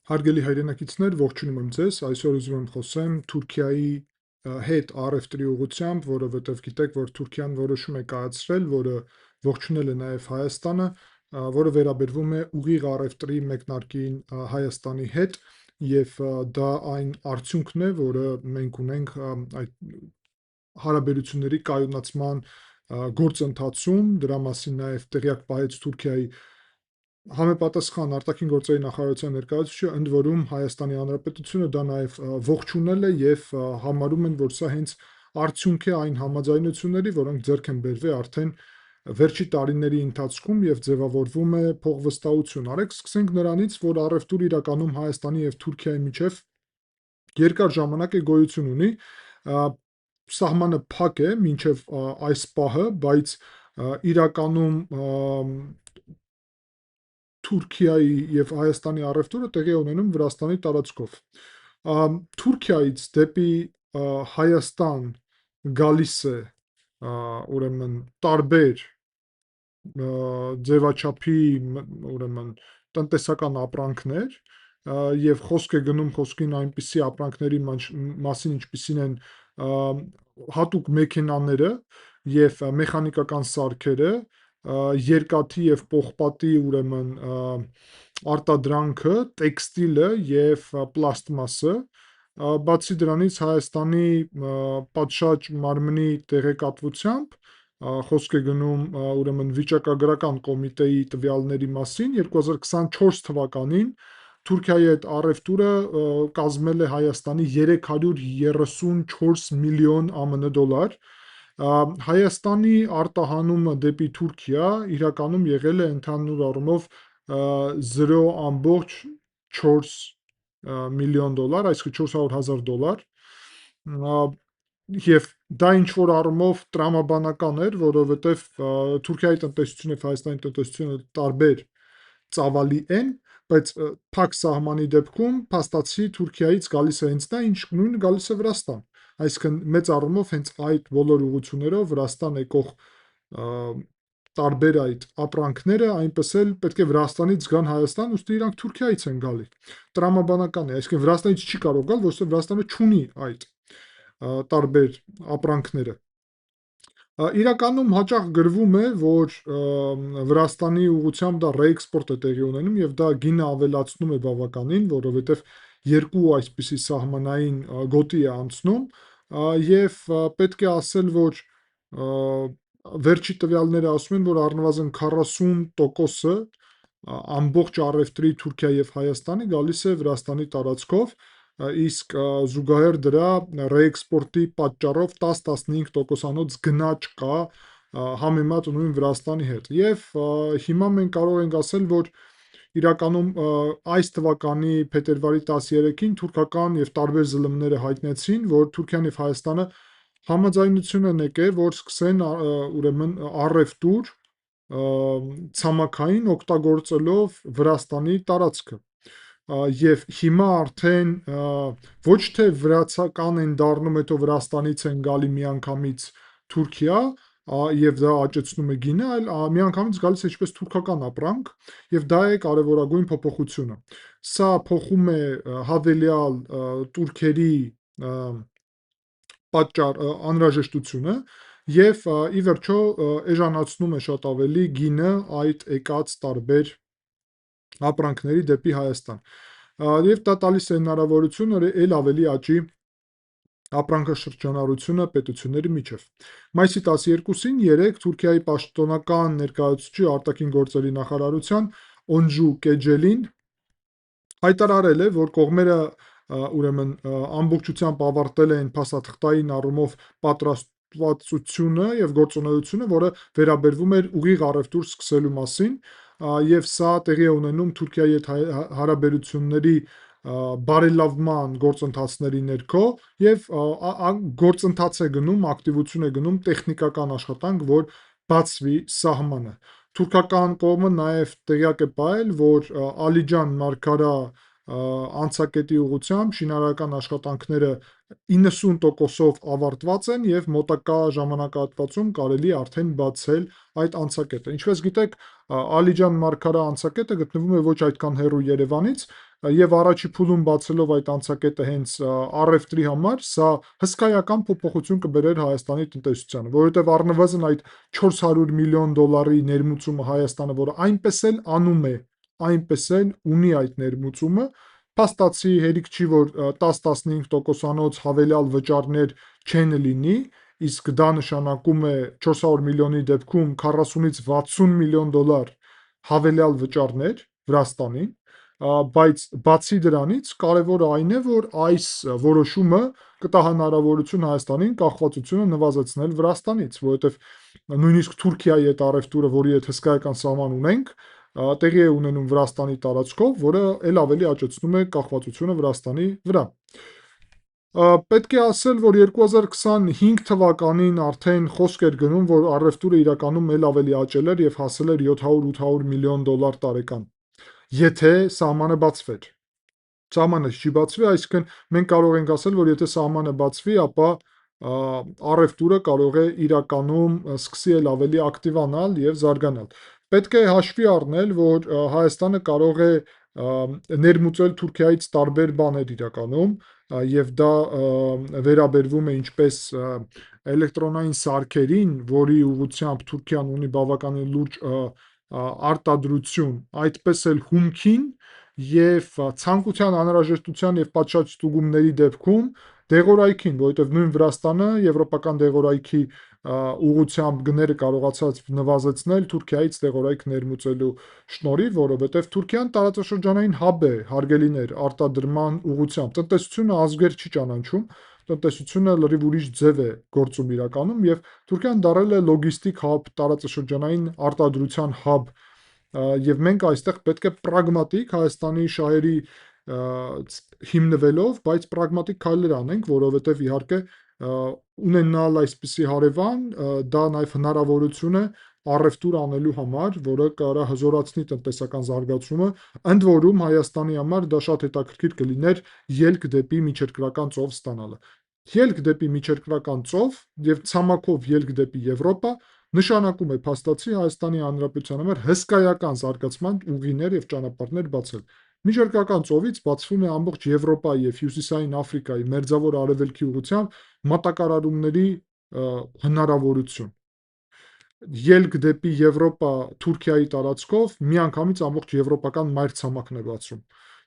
Հարգելի հայրենակիցներ, ողջունում եմ ձեզ։ Այսօր ուզում եմ խոսեմ Թուրքիայի հետ առևտրի ուղղությամբ, որովհետև գիտեք, որ Թուրքիան որոշում է կայացրել, որը ողջունել է նաև Հայաստանը, որը վերաբերվում է ուղիղ առևտրի մեկնարկին Հայաստանի հետ, եւ դա այն արդյունքն է, որը մենք ունենք այդ հարաբերությունների կայունացման գործընթացում, դրա մասին նաև տեղյակ պահեց Թուրքիայի համապատասխան արտաքին գործերի նախարարության ներկայացուցիչը, ընդ որում Հայաստանի Հանրապետությունը դա նաև ողջունել է եւ համարում են, որ սա հենց արդյունք է այն համաձայնությունների, որոնք ձեռք են բերվել արդեն վերջի տարիների ընթացքում եւ ձևավորվում է փոխվստահություն։ Արեք սկսենք նրանից, որ առևտուրը իրականում Հայաստանի եւ Թուրքիայի միջև երկար ժամանակ է գոյություն ունի, սահմանը փակ է մինչև այս պահը, բայց իրականում Թուրքիայի եւ Հայաստանի առևտուրը տեղի է ունենում Վրաստանի տարածքով։ Թուրքիայից դեպի Հայաստան գալիս է ուրեմն տարբեր ձևաչափի ուրեմն տնտեսական ապրանքներ եւ խոսք է գնում խոսքին այնպիսի ապրանքների մասին, ինչպիսին են հատուկ մեքենաները եւ մեխանիկական սարքերը, երկաթի եւ պողպատի ուրեմն արտադրանքը, տեքստիլը եւ պլաստմասը, բացի դրանից Հայաստանի պատշաճ մարմնի տեղեկատվությամբ խոսք է գնում ուրեմն վիճակագրական կոմիտեի տվյալների մասին 2024 թվականին Թուրքիայի այդ առևտուրը կազմել է Հայաստանի 334 միլիոն ԱՄՆ դոլար, Հայաստանի արտահանումը դեպի Թուրքիա իրականում եղել է ընդհանուր առումով 0.4 միլիոն դոլար, այսինքն 400,000 դոլար, եւ դա ինչ-որ առումով տրամաբանական էր, որովհետեւ Թուրքիայի տնտեսությունը եւ Հայաստանի տնտեսությունը տարբեր ծավալի են, բայց փակ սահմանի դեպքում փաստացի Թուրքիայից գալիս է հենց դա, ինչ նույնը գալիս է Վրաստան, այսինքն մեծ առումով հենց այդ բոլոր ուղղություններով Վրաստան եկող տարբեր այդ ապրանքները այնպես էլ պետք է Վրաստանից գան Հայաստան, ուստի իրանք Թուրքիայից են գալի։ Տրամաբանական է, այսինքն Վրաստանից չի կարող գալ, որովհետեւ Վրաստանը չունի այդ տարբեր ապրանքները։ Իրականում հաճախ գրվում է, որ Վրաստանի ուղղությամբ դա ռեէքսպորտ է տեղի ունենում եւ դա գինը ավելացնում է բավականին, որովհետեւ երկու այսպիսի սահմանային գոտի է անցնում եւ պետք է ասել, որ վերջի տվյալները ասում են, որ առնվազն 40%-ը ամբողջ առևտրի Թուրքիայի եւ Հայաստանի գալիս է Վրաստանի տարածքով, իսկ զուգահեռ դրա ռեէքսպորտի պատճառով 10-15%-անոց գնաճ կա համեմատ նույն Վրաստանի հետ։ Եվ հիմա մենք կարող ենք ասել, որ իրականում այս թվականի փետրվարի 13-ին թուրքական եւ տարբեր ԶԼՄ-ները հայտնեցին, որ Թուրքիան եւ Հայաստանը համաձայնություն են եկել, որ սկսեն ուրեմն առևտուր ցամաքային օգտագործելով Վրաստանի տարածքը։ Եվ հիմա արդեն ոչ թե վրացական են դառնում, հետո Վրաստանից են գալի միանգամից Թուրքիա, եւ դա աճեցնում է գինը, այլ միանգամից գալիս է ինչպես թուրքական ապրանք, եւ դա է կարեւորագույն փոփոխությունը։ Սա փոխում է հավելյալ տուրքերի անհրաժեշտությունը եւ ի վերջո էժանացնում է շատ ավելի գինը այդ եկած տարբեր ապրանքների դեպի Հայաստան։ Եվ դա տալիս է հնարավորություն, որ ել ավելի աճի ապրանքաշրջանառությունը պետությունների միջև։ Մայիսի 12-ին երեկ Թուրքիայի պաշտոնական ներկայացուցիչ արտաքին գործերի նախարարության Օնջու Կեջելին հայտարարել է, որ կողմերը ուրեմն ամբողջությամբ ավարտել են փաստաթղթային առումով պատրաստվածությունը եւ գործունեությունը, որը վերաբերվում էր ուղիղ առևտուր սկսելու մասին, եւ սա տեղի է ունենում Թուրքիայի հետ հարաբերությունների բարելավման գործընթացների ներքո եւ գործընթաց է գնում, ակտիվություն է գնում տեխնիկական աշխատանք, որ բացվի սահմանը։ Թուրքական կողմը նաև տեղյակ է պահել, որ Ալիջան Մարգարա անցակետի ուղղությամբ շինարարական աշխատանքները 90%-ով ավարտված են եւ մոտակա ժամանակահատվածում կարելի է արդեն բացել այդ անցակետը։ Ինչպես գիտեք, Ալիջան Մարգարա անցակետը գտնվում է ոչ այդքան հեռու Երևանից, եւ առաջի փուլում բացելով այդ անցակետը հենց առևտրի համար, սա հսկայական փոփոխություն կբերեր Հայաստանի տնտեսությանը, որովհետեւ առնվազն այդ 400 միլիոն դոլարի ներմուծումը Հայաստանը, որը այնպես էլ անում է, այնպես էլ ունի այդ ներմուծումը, փաստացի հերիք չի, որ 10-15%-անոց հավելյալ վճարներ չեն լինի, իսկ դա նշանակում է 400 միլիոնի դեպքում 40-ից 60 միլիոն դոլար հավելյալ վճարներ Վրաստանին, բայց բացի դրանից կարևորը այն է, որ այս որոշումը կտա հնարավորություն Հայաստանին կախվածությունը նվազեցնել Վրաստանից, որովհետև նույնիսկ Թուրքիայի հետ առևտուրը, որի հետ հսկայական սահման ունենք, տեղի է ունենում Վրաստանի տարածքով, որը ել ավելի աճեցնում է կախվածությունը Վրաստանի վրա։ Պետք է ասել, որ 2025 թվականին արդեն խոսք էր գնում, որ առևտուրը իրականում ել ավելի աճել էր եւ հասել էր 700-800 միլիոն դոլար տարեկան, եթե սահմանը բացվեր։ Սահմանը չի բացվի, այսինքն մենք կարող ենք ասել, որ եթե սահմանը բացվի, ապա առևտուրը կարող է իրականում սկսի ել ավելի ակտիվանալ եւ զարգանալ։ Պետք է հաշվի առնել, որ Հայաստանը կարող է ներմուծել Թուրքիայից տարբեր բաներ իրականում, եւ դա վերաբերվում է ինչպես էլեկտրոնային սարքերին, որի ուղղությամբ Թուրքիան ունի բավականին լուրջ արտադրություն, այդպես էլ հումքին եւ ցանկության անհրաժեշտության եւ պատշաճ ստուգումների դեպքում դեղորայքին, որովհետեւ նույն Վրաստանը եվրոպական դեղորայքի ուղղությամբ գները կարողացած նվազեցնել Թուրքիայից դեղորայք ներմուծելու շնորհիվ, որովհետեւ Թուրքիան տարածաշրջանային հաբ է, հարգելիներ, արտադրման ուղղությամբ։ Տնտեսությունը ազգեր չի ճանաչում, տնտեսությունը լրիվ ուրիշ ձև է գործում իրականում եւ Թուրքիան դարել է լոգիստիկ հաբ, տարածաշրջանային արտադրության հաբ, եւ մենք այստեղ պետք է պրագմատիկ Հայաստանի շահերի հիմնվելով, բայց պրագմատիկ քայլեր անենք, որովհետեւ իհարկե ունենալ այսպիսի հարևան, դա նաեւ հնարավորություն է առևտուր անելու համար, որը կարա հզորացնի տնտեսական զարգացումը, ընդ որում Հայաստանի համար դա շատ հետաքրքիր կլիներ ելք դեպի միջերկրական ծով ստանալը։ Ելք դեպի միջերկրական ծով եւ ցամաքով ելք դեպի Եվրոպա նշանակում է փաստացի Հայաստանի Հանրապետության համար հսկայական զարգացման ուղիներ եւ ճանապարհներ բացել։ Միջերկրական ծովից բացվում է ամբողջ Եվրոպայի եւ Հյուսիսային Աֆրիկայի մերձավոր արևելքի ուղղությամբ մատակարարումների հնարավորություն։ Ելք դեպի Եվրոպա Թուրքիայի տարածքով միանգամից ամբողջ եվրոպական մայրցամաքն է բացում։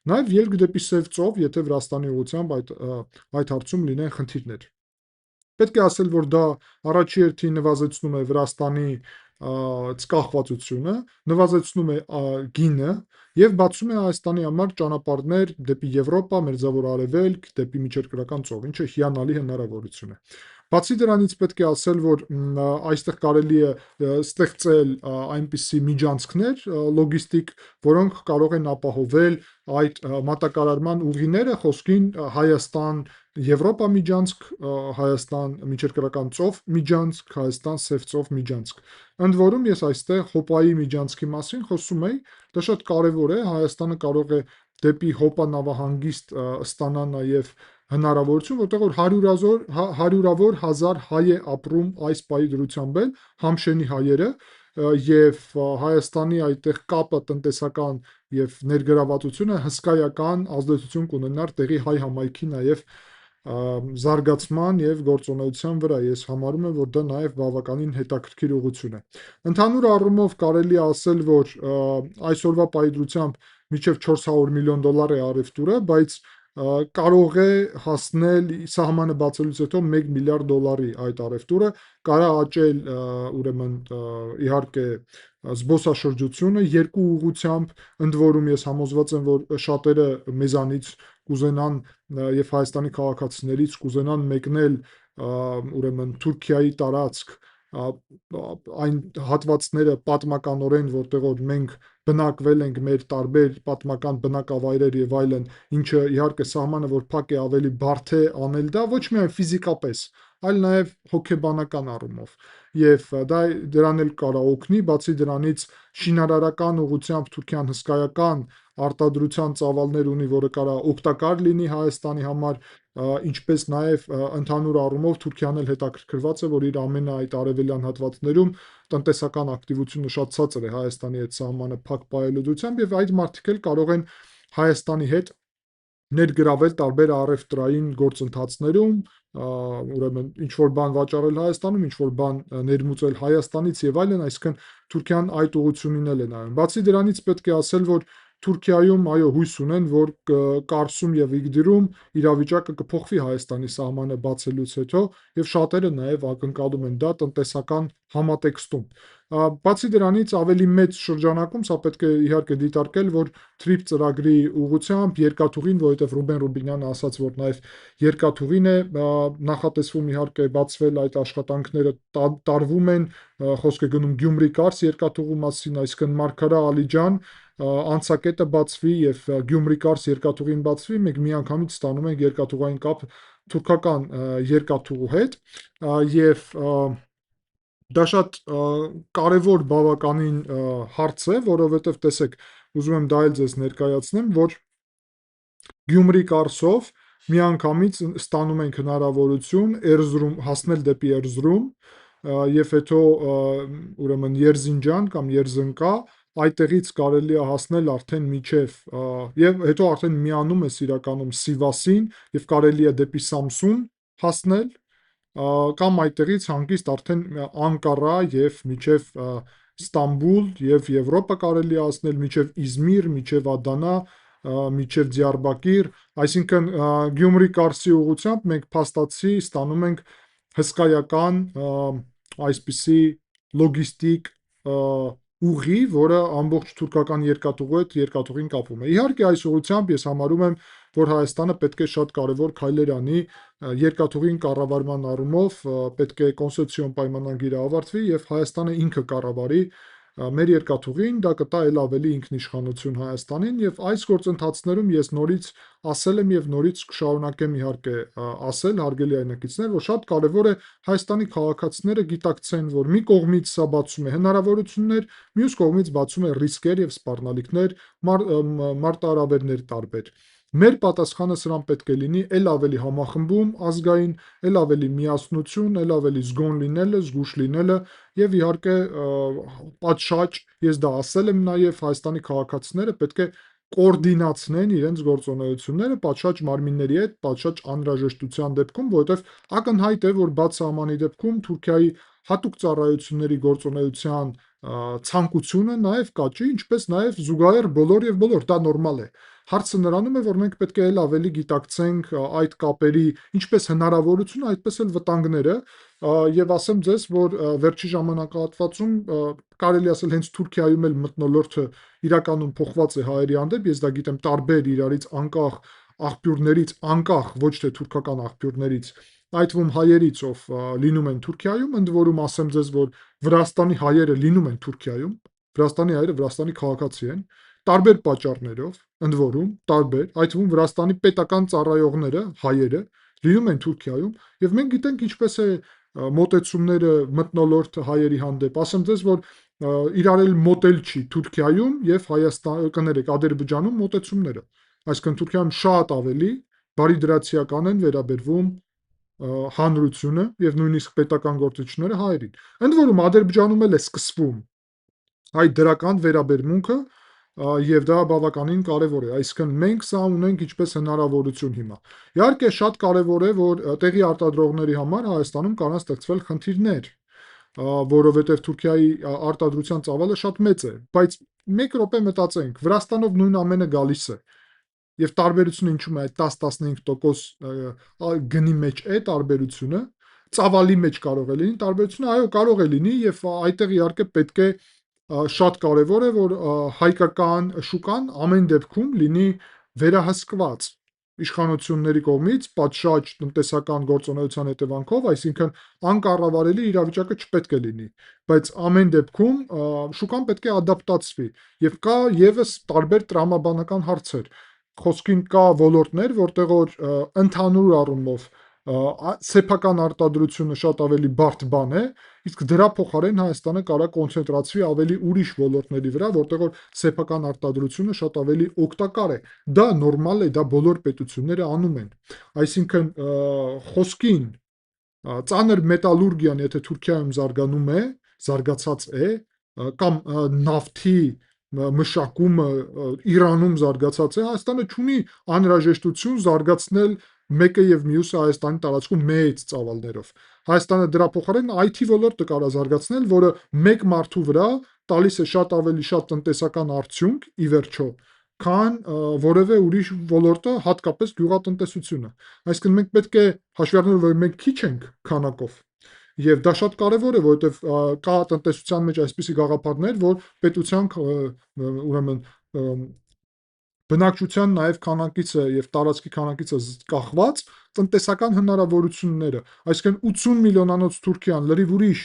Նաեւ ելք դեպի Սև ծով, եթե Վրաստանի ուղղությամբ այդ հարցում լինեն խնդիրներ։ Պետք է ասել, որ դա առաջի հերթին նվազեցնում է Վրաստանի կախվածությունը, նվազեցնում է գինը եւ բացում է Հայաստանի համար ճանապարհներ դեպի Եվրոպա, Մերձավոր Արևելք, դեպի միջերկրական ծով, ինչը հիանալի հնարավորություն է։ Բացի դրանից պետք է ասել, որ այստեղ կարելի է ստեղծել այնպիսի միջանցքներ լոգիստիկ, որոնք կարող են ապահովել այդ մատակարարման ուղիները, խոսքին Հայաստան Եվրոպա միջանցք, Հայաստան միջերկրական ծով միջանցք, Հայաստան Սև ծով միջանցք։ Ընդ որում ես այստեղ Հոպայի միջանցքի մասին խոսում եի, դա շատ կարևոր է, Հայաստանը կարող է դեպի Հոպա նավահանգիստ ստանա նաև հնարավորություն, որտեղ որ հարյուրավոր հազար հայ է ապրում այս պահի դրությամբ էլ, Համշենի հայերը, եւ Հայաստանի այդտեղ կապը տնտեսական եւ ներգրավվածությունը հսկայական ազդեցություն կունենար տեղի հայ համայնքի նաև զարգացման եւ գործունեության վրա։ Ես համարում եմ, որ դա նաև բավականին հետաքրքիր ուղղություն է։ Ընդհանուր առումով կարելի է ասել, որ այսօրվա պայծրությամբ մինչև 400 միլիոն դոլար է առևտուրը, բայց կարող է հասնել սահմանը բացելուց հետո 1 միլիարդ դոլարի այդ առևտուրը, կարա աճել ուրեմն իհարկե զբոսաշրջությունը երկու ուղղությամբ, ընդ որում ես համոզված եմ, որ շատերը մեզանից կուզենան եւ Հայաստանի քաղաքացիներից կուզենան մեկնել ուրեմն Թուրքիայի տարածք, այն հատվածները պատմականորեն, որտեղ որ մենք բնակվել ենք, մեր տարբեր պատմական բնակավայրեր եւ այլն, ինչը իհարկե սահմանը որ փակ է ավելի բարդ է անել դա ոչ միայն ֆիզիկապես, այլ նաև հոգեբանական առումով։ Եվ դրան էլ կարա օգնի, բացի դրանից շինարարական ուղղությամբ Թուրքիան հսկայական արտադրության ծավալներ ունի, որը կարա օգտակար լինի Հայաստանի համար, ինչպես նաև ընդհանուր առումով Թուրքիան էլ հետաքրքրված է, որ իր ամենը այդ արևելյան հատվածներում տնտեսական ակտիվությունը շատ ցածր է Հայաստանի հետ սահմանը փակ պահելու դրությամբ, եւ այդ մարդիկ էլ կարող են Հայաստանի հետ ներգրավել տարբեր առևտրային գործընթացներում, ուրեմն ինչ-որ բան վաճառել Հայաստանում, ինչ-որ բան ներմուծել Հայաստանից եւ այլն, այսինքն Թուրքիան այդ ուղղությունին էլ է նայում։ Բացի դրանից պետք է ասել, որ Թուրքիայում, այո, հույս ունեն, որ Կարսում եւ Իգդիրում իրավիճակը կփոխվի Հայաստանի սահմանը բացելուց հետո, եւ շատերը նաեւ ակնկալում են դա տնտեսական համատեքստում։ Բացի դրանից ավելի մեծ շրջանակում սա պետք է իհարկե դիտարկել, որ TRIP ծրագրի ուղղությամբ երկաթուղին, որովհետև Ռուբեն Ռուբինյանը ասաց, որ նաև երկաթուղին է նախատեսվում իհարկե բացվել, այդ աշխատանքները տարվում են, խոսք է գնում Գյումրի-Կարս երկաթուղու մասին, այսինքն Մարգարա Ալիջան անցակետը բացվի եւ Գյումրի-Կարս երկաթուղին բացվի, մենք միանգամից ստանում ենք երկաթուղային կապ թուրքական երկաթուղու հետ եւ դա շատ կարևոր բավականին հարց է, որովհետև տեսեք, ուզում եմ դա էլ ձեզ ներկայացնեմ, որ Գյումրի-Կարսով միանգամից ստանում ենք հնարավորություն Էրզրում հասնել դեպի Էրզրում եւ հետո ուրեմն Երզինջան կամ Երզնկա, այդտեղից կարելի է հասնել արդեն մինչև եւ հետո արդեն միանում է իրականում Սիվասին եւ կարելի է դեպի Սամսուն հասնել կամ այդտեղից հանգիստ արդեն Անկարա եւ մինչև Ստամբուլ եւ Եվրոպա կարելի է հասնել մինչև Իզմիր, մինչև Ադանա, մինչև Դիարբակիր, այսինքն Գյումրի-Կարսի ուղղությամբ մենք փաստացի ստանում ենք հսկայական այսպիսի լոգիստիկ ուղի, որը ամբողջ թուրքական երկաթուղու հետ երկաթուղին կապում է։ Իհարկե այս ուղղությամբ ես համարում եմ, որ Հայաստանը պետք է շատ կարևոր քայլեր անի երկաթուղին կառավարման առումով, պետք է կոնստիտուցիոն պայմանագիրը ավարտվի եւ Հայաստանը ինքը կառավարի մեր երկաթուղին, դա կտա էլ ավելի ինքնիշխանություն Հայաստանին եւ այս գործընթացներում ես նորից ասել եմ եւ նորից կշարունակեմ իհարկե ասել հարգելի այնակիցներ, որ շատ կարեւոր է Հայաստանի քաղաքացիները գիտակցեն, որ մի կողմից սա բացում է հնարավորություններ, մյուս կողմից բացում է ռիսկեր եւ սպառնալիքներ, մարտահրավերներ տարբեր։ Մեր պատասխանը սրան պետք է լինի էլ ավելի համախմբում ազգային, էլ ավելի միասնություն, էլ ավելի զգոն լինելը, զգուշ լինելը եւ իհարկե պատշաճ, ես դա ասել եմ նաեւ Հայաստանի քաղաքացիները պետք է կոորդինացնեն իրենց գործունեությունները պատշաճ մարմինների հետ, պատշաճ անհրաժեշտության դեպքում, որովհետեւ ակնհայտ է, որ բաց սահմանի դեպքում Թուրքիայի հատուկ ծառայությունների գործունեության ցանկությունը նաեւ կաճի, ինչպես նաեւ զուգահեռ բոլոր, դա նորմալ է։ Հարցը նրանում է, որ մենք պետք է էլ ավելի գիտակցենք այդ կապերի ինչպես հնարավորությունը, այդպես էլ վտանգները, եւ ասեմ ձեզ, որ վերջի ժամանակահատվածում կարելի ասել հենց Թուրքիայում էլ մթնոլորտը իրականում փոխված է հայերի հանդեպ, ես դա գիտեմ տարբեր իրարից անկախ աղբյուրներից, անկախ ոչ թե թուրքական աղբյուրներից, այդ թվում հայերից, ով լինում են Թուրքիայում, ընդ որում ասեմ ձեզ, որ Վրաստանի հայերը լինում են Թուրքիայում, Վրաստանի հայերը Վրաստանի քաղաքացի են, տարբեր պատճառներով, ընդ որում, տարբեր, այդ թվում Վրաստանի պետական ծառայողները, հայերը, լինում են Թուրքիայում, եւ մենք գիտենք ինչպես է մոտեցումները մթնոլորտ հայերի հանդեպ։ Ասեմ ձեզ, որ իրար էլ մոտել չի Թուրքիայում եւ կներեք Ադրբեջանում մոտեցումները։ Այսինքն Թուրքիայում շատ ավելի բարիդրացիական են վերաբերվում հանրությունը եւ նույնիսկ պետական գործիչները հայերին։ Ընդ որում Ադրբեջանում էլ է սկսվում այդ դրական վերաբերմունքը եւ դա բավականին կարեւոր է, այսինքն մենք սա ունենք ինչպես հնարավորություն հիմա։ Իհարկե շատ կարեւոր է, որ տեղի արտադրողների համար Հայաստանում կարող ստեղծվել խնդիրներ, որովհետեւ Թուրքիայի արտադրության ծավալը շատ մեծ է, բայց 1 րոպե մտածենք, Վրաստանով նույն ամենը գալիս է։ Եվ տարբերությունը ինչու՞մ է այդ 10-15% գնի մեջ է տարբերությունը, ծավալի մեջ կարող է լինի տարբերությունը, այո, կարող է լինի եւ այդտեղ իհարկե պետք է շատ կարեւոր է, որ հայկական շուկան ամեն դեպքում լինի վերահսկված իշխանությունների կողմից պատշաճ տնտեսական գործունեության հետևանքով, այսինքն անկառավարելի իրավիճակը չպետք է լինի, բայց ամեն դեպքում շուկան պետք է ադապտացվի եւ կա եւս տարբեր տրամաբանական հարցեր։ Խոսքին կա ոլորտներ, որտեղ որ ընդհանուր առումով սեփական արտադրությունը շատ ավելի բարդ բան է, իսկ դրա փոխարեն Հայաստանը կարող կոնցենտրացվի ավելի ուրիշ ոլորտների վրա, որտեղ որ սեփական արտադրությունը շատ ավելի օգտակար է։ Դա նորմալ է, դա բոլոր պետությունները անում են։ Այսինքն խոսքին ծանր մետալուրգիան, եթե Թուրքիայում զարգացած է, կամ նավթի մշակումը Իրանում զարգացած է, Հայաստանը չունի անհրաժեշտություն զարգացնել մեկը եւ մյուսը Հայաստանի տարածքում մեծ ծավալներով։ Հայաստանը դրա փոխարեն IT ոլորտը կարող զարգացնել, որը մեկ մարդու վրա տալիս է շատ ավելի շատ տնտեսական արդյունք ի վերջո, քան որևէ ուրիշ ոլորտը, հատկապես գյուղատնտեսությունը։ Այսինքն մենք պետք է հաշվի առնելով, որ մենք քիչ ենք քանակով, եւ դա շատ կարեւոր է, որովհետեւ կա տնտեսության մեջ այսպիսի գաղափարներ, որ պետության ուրեմն բնակչության նաև քանակիցը եւ տարածքի քանակիցը կախված տնտեսական հնարավորությունները, այսինքն 80 միլիոնանոց Թուրքիան լրիվ ուրիշ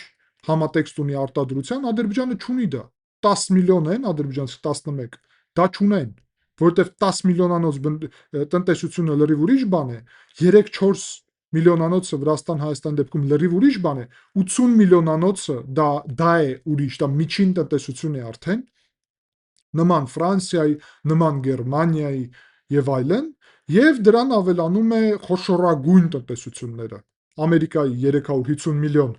համատեքստ ունի արտադրության, Ադրբեջանը չունի դա։ 10 միլիոն են, ադրբեջանցիք 11, դա չունեն, որովհետեւ 10 միլիոնանոց տնտեսությունը լրիվ ուրիշ բան է, 3-4 միլիոնանոցը Վրաստան-Հայաստան դեպքում լրիվ ուրիշ բան է, 80 միլիոնանոցը դա է ուրիշ, դա միջին տնտեսություն է արդեն, նման Ֆրանսիայի, նման Գերմանիայի եւ այլն, եւ դրան ավելանում է խոշորագույն տնտեսությունները։ Ամերիկայի 350 միլիոն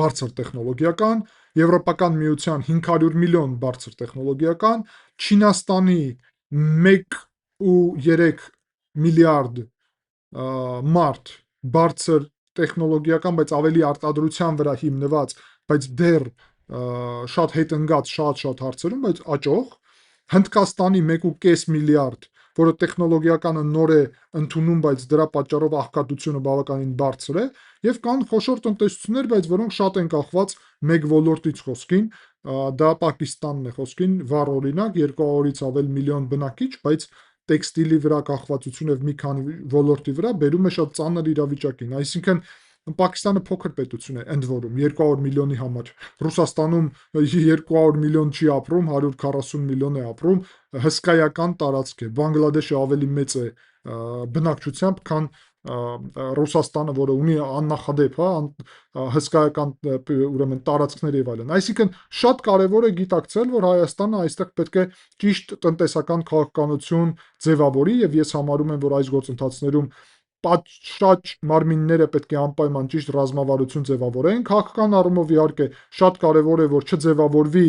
բարձր տեխնոլոգիական, Եվրոպական միության 500 միլիոն բարձր տեխնոլոգիական, Չինաստանի 1.3 միլիարդ մարդ բարձր տեխնոլոգիական, բայց ավելի արտադրության վրա հիմնված, բայց դեռ շատ հետընկած շատ հարցերում, բայց աճող, Հնդկաստանի 1.5 միլիարդ, որը տեխնոլոգիականը նոր է ընդունում, բայց դրա պատճառով աղքատությունը բավականին բարձր է, եւ կան խոշոր տնտեսություններ, բայց որոնք շատ են կախված մեկ ոլորտից խոսքին, դա Պակիստանն է խոսքին, վառ օրինակ 200-ից ավել միլիոն բնակիչ, բայց տեքստիլի վրա կախվածություն եւ մի քանի ոլորտի վրա բերում է շատ ծանր իրավիճակին, այսինքն Պակիստանը փոքր պետություն է, ընդ որում 200 միլիոնի համար։ Ռուսաստանում 200 միլիոն չի ապրում, 140 միլիոն է ապրում, հսկայական տարածք է։ Բանգլադեշը ավելի մեծ է բնակչությամբ, քան Ռուսաստանը, որը ունի աննախադեպ, հսկայական ուրեմն տարածքներ եւ այլն։ Այսինքն շատ կարեւոր է գիտակցել, որ Հայաստանը այստեղ պետք է ճիշտ տնտեսական քաղաքականություն ձևավորի եւ ես համարում եմ, որ այս գործընթացներում պատշաճ մարմինները պետք է անպայման ճիշտ ռազմավարություն ձևավորեն։ Քաղաքական առումով իհարկե շատ կարևոր է, որ չձևավորվի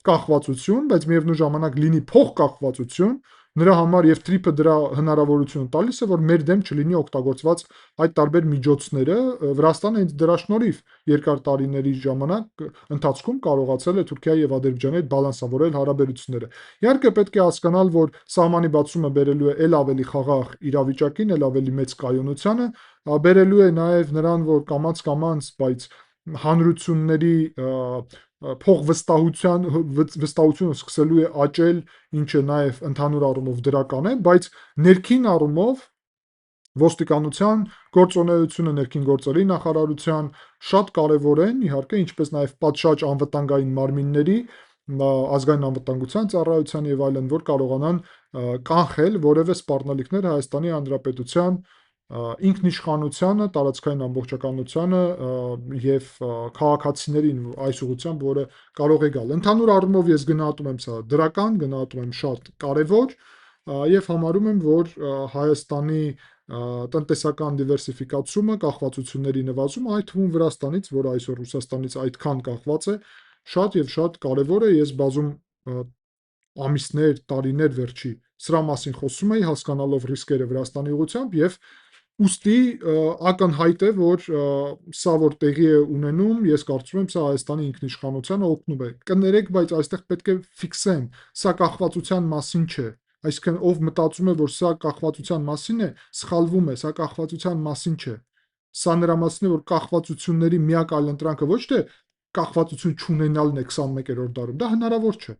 կախվածություն, բայց միևնույն ժամանակ լինի փոխկախվածություն, նրա համար եւ TRIP-ը դրա հնարավորությունը տալիս է, որ մեր դեմ չլինի օգտագործված այդ տարբեր միջոցները։ Վրաստանը հենց դրա շնորհիվ երկար տարիների ժամանակ ընթացքում կարողացել է Թուրքիայի եւ Ադրբեջանի հետ բալանսավորել հարաբերությունները։ Իհարկե պետք է հասկանալ, որ սահմանի բացումը բերելու է ել ավելի խաղաղ իրավիճակին, ել ավելի մեծ կայունությանը, բերելու է նաեւ նրան, որ կամաց, բայց հանրությունների վստահությունը սկսելու է աճել, ինչը նաև ընդհանուր առումով դրական է, բայց ներքին առումով ոստիկանության գործունեությունը, ներքին գործերի նախարարության շատ կարևոր են, իհարկե, ինչպես նաև պատշաճ անվտանգային մարմինների, ազգային անվտանգության ծառայության եւ այլն, որ կարողանան կանխել որևէ սպառնալիքներ Հայաստանի Հանրապետության ինքնիշխանությանը, տարածքային ամբողջականությանը եւ քաղաքացիներին այս ուղղությամբ, որը կարող է գալ։ Ընդհանուր առումով ես գնահատում եմ սա դրական, գնահատում եմ շատ կարևոր եւ համարում եմ, որ Հայաստանի տնտեսական դիվերսիֆիկացումը, կախվածությունների նվազումը, այդ թվում Վրաստանից, որը այսօր Ռուսաստանից այդքան կախված է, շատ եւ շատ կարևոր է։ Ես բազում ամիսներ, տարիներ վերջի սրա մասին խոսում էի, հասկանալով ռիսկերը Վրաստանի ուղղությամբ եւ ուստի ակնհայտ է, որ սա որ տեղի է ունենում, ես կարծում եմ, սա Հայաստանի ինքնիշխանությանը օգնում է։ Կներեք, բայց այստեղ պետք է ֆիքսեն, սա կախվածության մասին չէ։ Այսինքն ով մտածում է, որ սա կախվածության մասին է, սխալվում է, սա կախվածության մասին չէ։ Սա նրա մասին է, որ կախվածությունների միակ այլընտրանքը ոչ թե կախվածություն չունենալն է 21-րդ դարում, դա հնարավոր չէ,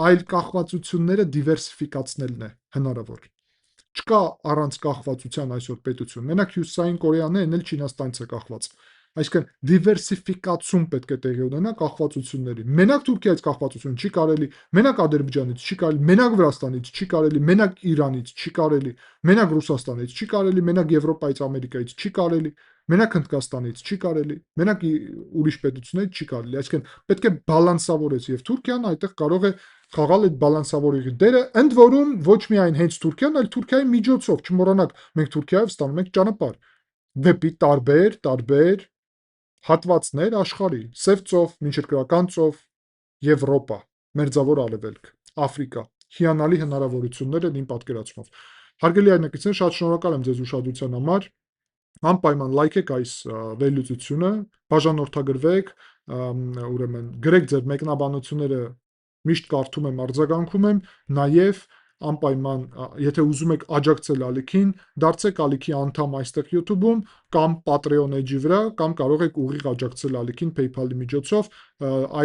այլ կախվածությունները դիվերսիֆիկացնելն է հնարավոր։ Չկա առանց կախվածության այսօր պետություն։ Մենակ Հյուսիսային Կորեան է, էլ Չինաստանից է կախված։ Այսինքն դիվերսիֆիկացում պետք է տեղի ունենա կախվածությունների։ Մենակ Թուրքիայից կախվածություն չի կարելի, մենակ Ադրբեջանից չի կարելի, մենակ Վրաստանից չի կարելի, մենակ Իրանից չի կարելի, մենակ Ռուսաստանից չի կարելի, մենակ Եվրոպայից, Ամերիկայից չի կարելի, մենակ Հնդկաստանից չի կարելի, մենակ ուրիշ պետություններից չի կարելի։ Այսինքն պետք է բալանսավորես եւ Թուրքիան այդտեղ կարող է խաղալ այդ բալանսավորի դերը, ընդ որում ոչ միայն հենց Թուրքիան, այլ Թուրքիայի միջոցով, չմոռանաք, մենք Թուրքիայով ստանում ենք ճանապարհ դեպի տարբեր հատվածներ աշխարհի՝ Սև ծով, Մինչերկրական ծով, Եվրոպա, Մերձավոր Արևելք, Աֆրիկա։ Հիանալի հնարավորություններ են իմ պատկերացումով։ Հարգելի հայրենակիցներ, շատ շնորհակալ եմ ձեզ ուշադրության համար։ Անպայման լայքեք այս վերլուծությունը, բաժանորդագրվեք, ուրեմն գրեք ձեր մեկնաբանությունները, միշտ կարդում եմ, արձագանքում եմ, նաև անպայման, եթե ուզում եք աջակցել ալիքին, դարձեք ալիքի անդամ այստեղ YouTube-ում կամ Patreon էջի վրա, կամ կարող եք ուղիղ աջակցել ալիքին PayPal-ի միջոցով,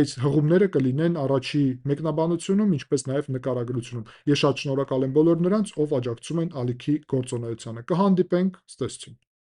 այս հղումները կլինեն առաջի մեկնաբանությունում, ինչպես նաև նկարագրությունում։ Ես շատ շնորհակալ եմ բոլոր նրանց, ով աջակցում են ալիքի գործունեությանը։ Կհանդիպենք, ցտեսություն։